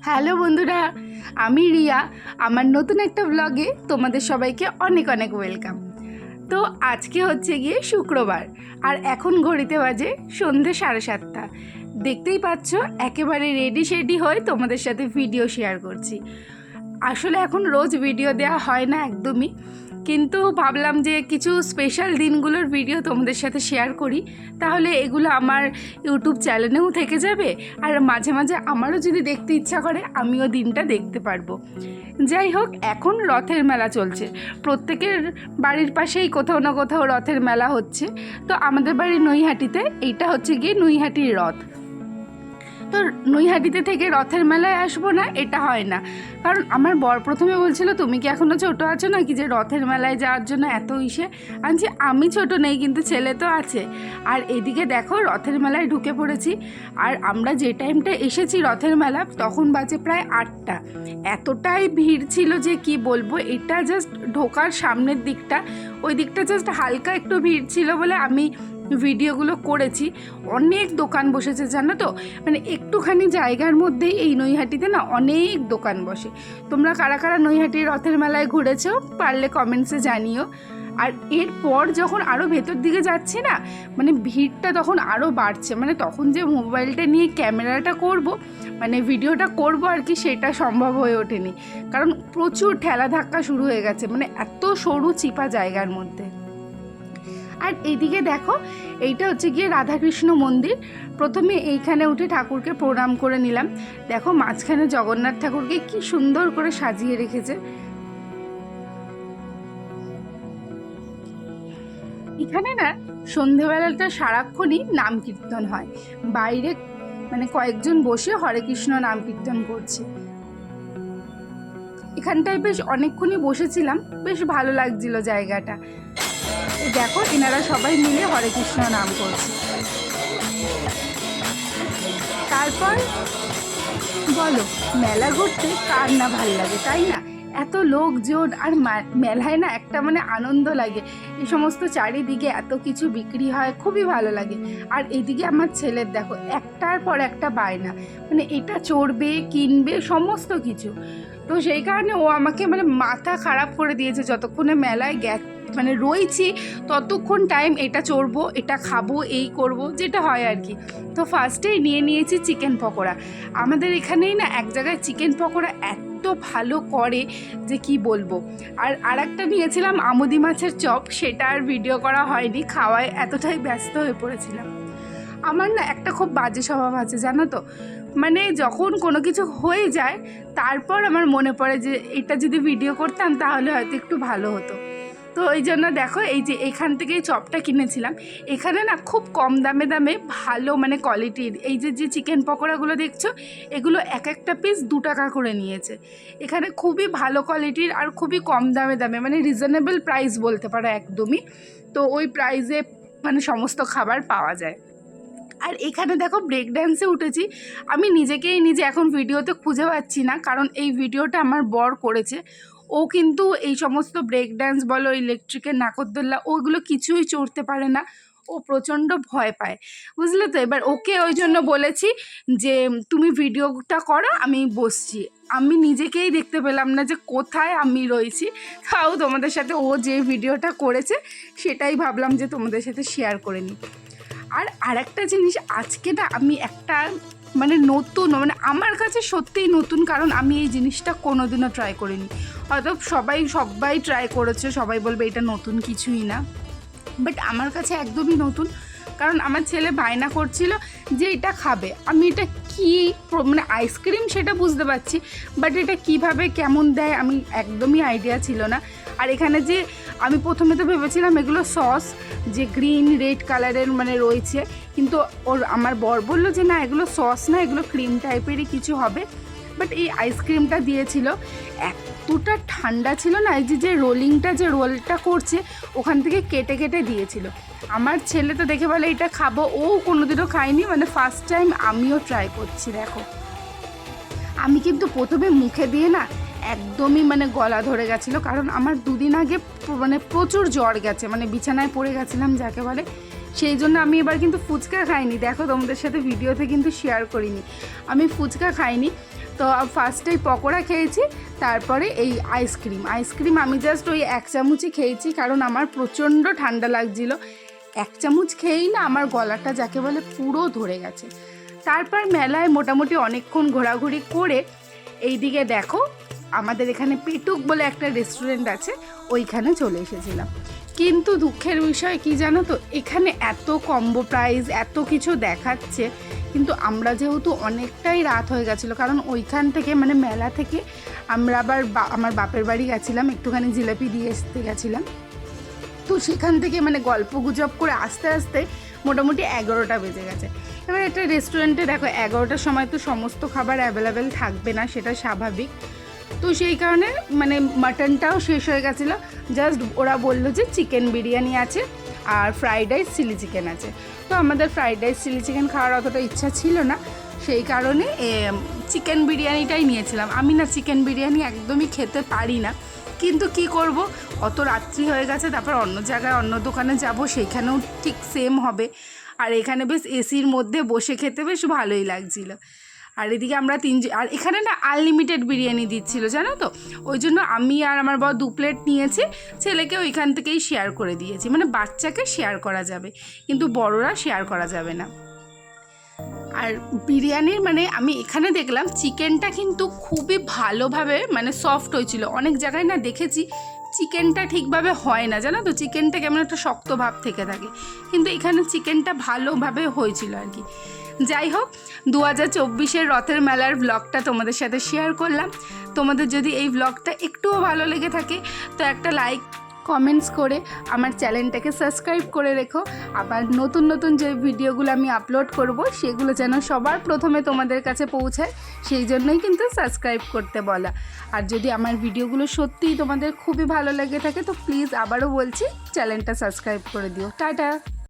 Hello বন্ধুরা, আমি রিয়া। আমার নতুন একটা ব্লগে তোমাদের সবাইকে অনেক অনেক ওয়েলকাম। তো আজকে হচ্ছে গিয়ে শুক্রবার, আর এখন ঘড়িতে বাজে সন্ধে 7:30। দেখতেই পাচ্ছ একেবারে রেডি শেডি হয়ে তোমাদের সাথে ভিডিও শেয়ার করছি। আসলে এখন রোজ ভিডিও দেওয়া হয় না একদমই, কিন্তু ভাবলাম যে কিছু স্পেশাল দিনগুলোর ভিডিও তোমাদের সাথে শেয়ার করি, তাহলে এগুলো আমার ইউটিউব চ্যানেলেও থেকে যাবে, আর মাঝে মাঝে আমারও যদি দেখতে ইচ্ছা করে আমিও দিনটা দেখতে পারবো। যাই হোক, এখন রথের মেলা চলছে, প্রত্যেকের বাড়ির পাশেই কোথাও না কোথাও রথের মেলা হচ্ছে। তো আমাদের বাড়ির নৈহাটিতে এইটা হচ্ছে গিয়ে নৈহাটির রথ। তো নৈহাটিতে থেকে রথের মেলায় আসবো না, এটা হয় না। কারণ আমার বর প্রথমে বলছিল তুমি কি এখনও ছোটো আছো নাকি যে রথের মেলায় যাওয়ার জন্য এত ইসে। আমি ছোট নেই, কিন্তু ছেলে তো আছে। আর এদিকে দেখো রথের মেলায় ঢুকে পড়েছি। আর আমরা যে টাইমটা এসেছি রথের মেলা তখন বাজে প্রায় 8টা। এতটাই ভিড় ছিল যে কি বলবো। এটা জাস্ট ঢোকার সামনের দিকটা, ওই দিকটা জাস্ট হালকা একটু ভিড় ছিল বলে আমি ভিডিওগুলো করেছি। অনেক দোকান বসেছে জানো তো, মানে একটুখানি জায়গার মধ্যেই এই নৈহাটিতে না অনেক দোকান বসে। তোমরা কারা কারা নৈহাটির রথের মেলায় ঘুরেছো পারলে কমেন্টসে জানিও। আর এরপর যখন আরও ভেতর দিকে যাচ্ছি না, মানে ভিড়টা তখন আরও বাড়ছে। মানে তখন যে মোবাইলটা নিয়ে ক্যামেরাটা করব, মানে ভিডিওটা করব আর কি, সেটা সম্ভব হয়ে ওঠেনি। কারণ প্রচুর ঠেলা ধাক্কা শুরু হয়ে গেছে, মানে এত সরু চিপা জায়গার মধ্যে। আর এইদিকে দেখো, এইটা হচ্ছে গিয়ে রাধাকৃষ্ণ মন্দির। প্রথমে এইখানে উঠে ঠাকুরকে প্রণাম করে নিলাম। দেখো মাঝখানে জগন্নাথ ঠাকুরকে কি সুন্দর করে সাজিয়ে রেখেছে। এখানে না সন্ধেবেলাটা সারাক্ষণই নাম কীর্তন হয়। বাইরে মানে কয়েকজন বসে হরে কৃষ্ণ নাম কীর্তন করছে। এখানটায় বেশ অনেকক্ষণই বসেছিলাম, বেশ ভালো লাগছিল জায়গাটা। দেখো এনারা সবাই মিলে হরে কৃষ্ণ নাম করছে। তারপর বলো, মেলা ঘুরতে কার না ভাল লাগে, তাই না? এত লোকজন, আর মেলায় না একটা মানে আনন্দ লাগে। এই সমস্ত চারিদিকে এত কিছু বিক্রি হয়, খুবই ভালো লাগে। আর এইদিকে আমার ছেলের দেখো একটার পর একটা বায়না, মানে এটা চড়বে কিনবে সমস্ত কিছু। তো সেই কারণে ও আমাকে মানে মাথা খারাপ করে দিয়েছে যতক্ষণে মেলায় মানে রয়েছি ততক্ষণ টাইম এটা চড়বো, এটা খাবো, এই করব, যেটা হয় আর কি। তো ফার্স্টেই নিয়ে নিয়েছি চিকেন পকোড়া। আমাদের এখানেই না এক জায়গায় চিকেন পকোড়া এত ভালো করে যে কি বলবো। আর একটা নিয়েছিলাম আমুদি মাছের চপ, সেটা আর ভিডিও করা হয়নি, খাওয়ায় এতটাই ব্যস্ত হয়ে পড়েছিলাম। আমার না একটা খুব বাজে স্বভাব আছে জানো তো, মানে যখন কোনো কিছু হয়ে যায় তারপর আমার মনে পড়ে যে এটা যদি ভিডিও করতাম তাহলে হয়তো একটু ভালো হতো। তো ওই জন্য দেখো এই যে এখান থেকে চপটা কিনেছিলাম। এখানে না খুব কম দামে দামে ভালো মানে কোয়ালিটির এই যে চিকেন পকোড়াগুলো দেখছো, এগুলো এক একটা পিস 2 টাকা করে নিয়েছে। এখানে খুবই ভালো কোয়ালিটির আর খুবই কম দামে মানে রিজনেবল প্রাইস বলতে পারো একদমই। তো ওই প্রাইসে মানে সমস্ত খাবার পাওয়া যায়। আর এখানে দেখো ব্রেক ড্যান্সে উঠেছি। আমি নিজেকেই নিজে এখন ভিডিওতে খুঁজে পাচ্ছি না, কারণ এই ভিডিওটা আমার বর করেছে। ও কিন্তু এই সমস্ত ব্রেক ড্যান্স বলো, ইলেকট্রিকের নাকরদোল্লা, ওগুলো কিছুই চড়তে পারে না। ও প্রচণ্ড ভয় পায়, বুঝলে তো। এবার ওকে ওই জন্য বলেছি যে তুমি ভিডিওটা করো, আমি বসছি। আমি নিজেকেই দেখতে পেলাম না যে কোথায় আমি রয়েছি। তাও তোমাদের সাথে ও যে ভিডিওটা করেছে সেটাই ভাবলাম যে তোমাদের সাথে শেয়ার করে নিই। আর একটা জিনিস আজকে না আমি একটা মানে নতুন, মানে আমার কাছে সত্যিই নতুন, কারণ আমি এই জিনিসটা কোনোদিনও ট্রাই করিনি। হয়তো সবাই ট্রাই করেছে, সবাই বলবে এটা নতুন কিছুই না, বাট আমার কাছে একদমই নতুন। কারণ আমার ছেলে বায়না করছিল যে এটা খাবে। আমি এটা কি মানে আইসক্রিম সেটা বুঝতে পারছি, বাট এটা কিভাবে কেমন দেয় আমি একদমই আইডিয়া ছিল না। আর এখানে যে আমি প্রথমে তো ভেবেছিলাম এগুলো সস, যে গ্রিন রেড কালারের মানে রয়েছে, কিন্তু আমার বর বললো যে না এগুলো সস না, এগুলো ক্রিম টাইপেরই কিছু হবে। বাট এই আইসক্রিমটা দিয়েছিল, এতটা ঠান্ডা ছিল না, এই যে রোলিংটা যে রোলটা করছে ওখান থেকে কেটে কেটে দিয়েছিল। আমার ছেলে তো দেখে বলে এটা খাবো, ও কোনোদিনও খায়নি, মানে ফার্স্ট টাইম আমিও ট্রাই করছি। দেখো আমি কিন্তু প্রথমে মুখে দিয়ে না একদমই মানে গলা ধরে গেছিলো, কারণ আমার 2 দিন আগে মানে প্রচুর জ্বর গেছে, মানে বিছানায় পড়ে গেছিলাম যাকে বলে। সেই জন্য আমি এবার কিন্তু ফুচকা খাইনি। দেখো তোমাদের সাথে ভিডিওতে কিন্তু শেয়ার করিনি, আমি ফুচকা খাইনি। তো ফার্স্টেই পকোড়া খেয়েছি, তারপরে এই আইসক্রিম আমি জাস্ট ওই 1 চামচই খেয়েছি, কারণ আমার প্রচণ্ড ঠান্ডা লাগছিল। 1 চামচ খেয়েই না আমার গলাটা যাকে বলে পুরো ধরে গেছে। তারপর মেলায় মোটামুটি অনেকক্ষণ ঘোরাঘুরি করে এইদিকে দেখো আমাদের এখানে পেটুক বলে একটা রেস্টুরেন্ট আছে, ওইখানে চলে এসেছিলাম। কিন্তু দুঃখের বিষয় কি জানো তো, এখানে এত কম্বো প্রাইস এত কিছু দেখাচ্ছে, কিন্তু আমরা যেহেতু অনেকটাই রাত হয়ে গেছিলো, কারণ ওইখান থেকে মানে মেলা থেকে আমরা আবার আমার বাপের বাড়ি গেছিলাম, একটুখানি জিলাপি দিয়ে আসতে গেছিলাম। তো সেখান থেকে মানে গল্প গুজব করে আস্তে আস্তে মোটামুটি 11টা বেজে গেছে। এবার একটা রেস্টুরেন্টে দেখো 11টার সময় তো সমস্ত খাবার অ্যাভেলেবেল থাকবে না, সেটা স্বাভাবিক। তো সেই কারণে মানে মাটনটাও শেষ হয়ে গেছিলো। জাস্ট ওরা বললো যে চিকেন বিরিয়ানি আছে আর ফ্রাইড রাইস চিলি চিকেন আছে। তো আমাদের ফ্রাইড রাইস চিলি চিকেন খাওয়ার অতটা ইচ্ছা ছিল না, সেই কারণে চিকেন বিরিয়ানিটাই নিয়েছিলাম। আমি না চিকেন বিরিয়ানি একদমই খেতে পারি না, কিন্তু কি করব, অত রাত্রি হয়ে গেছে, তারপর অন্য জায়গায় অন্য দোকানে যাব, সেইখানেও ঠিক সেম হবে। আর এখানে বেশ এসির মধ্যে বসে খেতে বেশ ভালোই লাগছিল। আর এদিকে আমরা আর এখানে না আনলিমিটেড বিরিয়ানি দিচ্ছিল জানো তো, ওই জন্য আমি আর আমার বর 2 প্লেট নিয়েছি, ছেলেকে ওইখান থেকেই শেয়ার করে দিয়েছি। মানে বাচ্চাকে শেয়ার করা যাবে, কিন্তু বড়রা শেয়ার করা যাবে না। আর বিরিয়ানির মানে আমি এখানে দেখলাম চিকেনটা কিন্তু খুবই ভালোভাবে মানে সফট হয়েছিল। অনেক জায়গায় না দেখেছি চিকেনটা ঠিকভাবে হয় না জানো তো, চিকেনটা কেমন একটা শক্ত ভাব থেকে থাকে, কিন্তু এখানে চিকেনটা ভালোভাবে হয়েছিল আর কি। যাই হোক, 2024-এর রথের মেলার ব্লগটা তোমাদের সাথে শেয়ার করলাম। তোমাদের যদি এই ব্লগটা একটুও ভালো লেগে থাকে তো একটা লাইক কমেন্টস করে আমার চ্যানেলটাকে সাবস্ক্রাইব করে রেখো। আবার নতুন নতুন যে ভিডিওগুলো আমি আপলোড করব সেগুলো যেন সবার প্রথমে তোমাদের কাছে পৌঁছায়, সেই জন্যই কিন্তু সাবস্ক্রাইব করতে বলা। আর যদি আমার ভিডিওগুলো সত্যিই তোমাদের খুবই ভালো লেগে থাকে তো প্লিজ আবারও বলছি চ্যানেলটা সাবস্ক্রাইব করে দিও। টাটা।